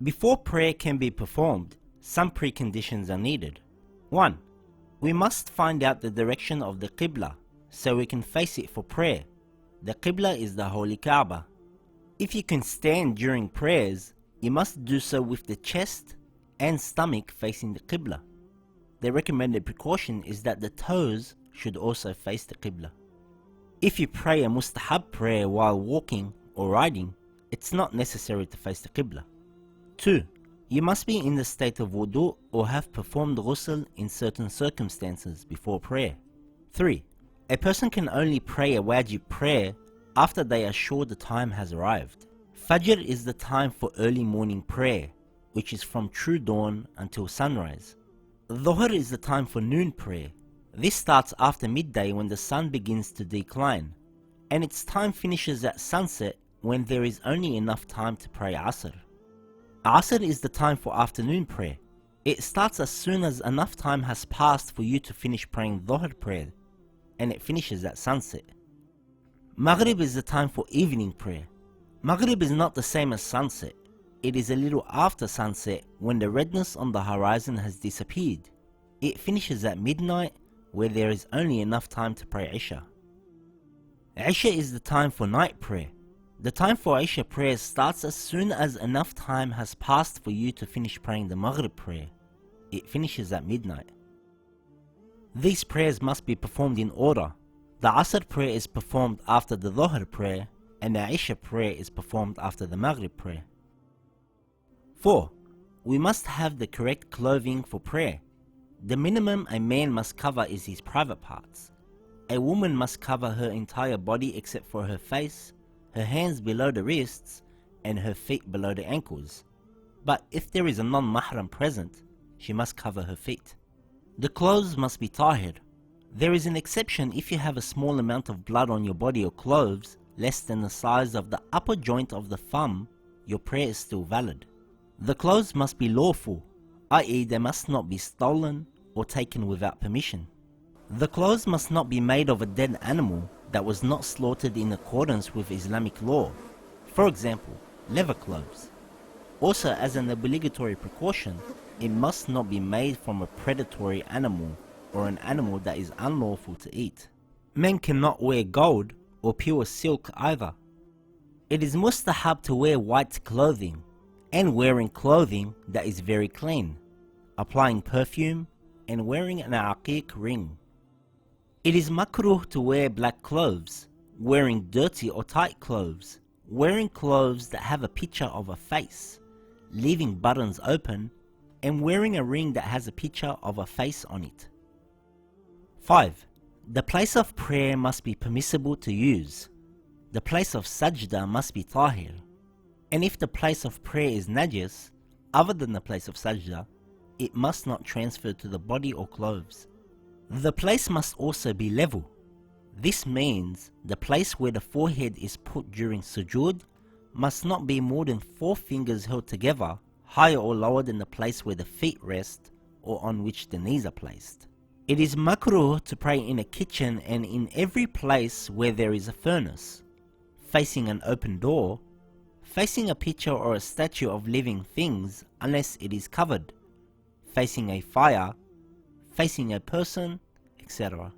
Before prayer can be performed, some preconditions are needed. 1. We must find out the direction of the Qibla, so we can face it for prayer. The Qibla is the Holy Kaaba. If you can stand during prayers, you must do so with the chest and stomach facing the Qibla. The recommended precaution is that the toes should also face the Qibla. If you pray a mustahab prayer while walking or riding, it's not necessary to face the Qibla. 2. You must be in the state of wudu or have performed ghusl in certain circumstances before prayer. 3. A person can only pray a wajib prayer after they are sure the time has arrived. Fajr is the time for early morning prayer, which is from true dawn until sunrise. Dhuhr is the time for noon prayer. This starts after midday when the sun begins to decline, and its time finishes at sunset when there is only enough time to pray Asr. Asr is the time for afternoon prayer. It starts as soon as enough time has passed for you to finish praying Dhuhr prayer, and it finishes at sunset. Maghrib is the time for evening prayer. Maghrib is not the same as sunset. It is a little after sunset when the redness on the horizon has disappeared. It finishes at midnight where there is only enough time to pray Isha. Isha is the time for night prayer. The time for Isha prayer starts as soon as enough time has passed for you to finish praying the Maghrib prayer. It finishes at midnight. These prayers must be performed in order. The Asr prayer is performed after the Dhuhr prayer, and the Isha prayer is performed after the Maghrib prayer. 4. We must have the correct clothing for prayer. The minimum a man must cover is his private parts. A woman must cover her entire body except for her face, her hands below the wrists, and her feet below the ankles. But if there is a non-mahram present, she must cover her feet. The clothes must be tahir. There is an exception if you have a small amount of blood on your body or clothes, less than the size of the upper joint of the thumb, your prayer is still valid. The clothes must be lawful, i.e. they must not be stolen or taken without permission. The clothes must not be made of a dead animal that was not slaughtered in accordance with Islamic law. For example, leather clothes. Also, as an obligatory precaution, it must not be made from a predatory animal or an animal that is unlawful to eat. Men cannot wear gold or pure silk either. It is mustahab to wear white clothing and wearing clothing that is very clean, applying perfume and wearing an aqiq ring. It is makruh to wear black clothes, wearing dirty or tight clothes, wearing clothes that have a picture of a face, leaving buttons open, and wearing a ring that has a picture of a face on it. 5. The place of prayer must be permissible to use. The place of sajda must be tahir. And if the place of prayer is najis, other than the place of sajda, it must not transfer to the body or clothes. The place must also be level. This means the place where the forehead is put during sujood must not be more than 4 fingers held together, higher or lower than the place where the feet rest or on which the knees are placed. It is makruh to pray in a kitchen and in every place where there is a furnace, facing an open door, facing a picture or a statue of living things unless it is covered, facing a fire, facing a person, etc.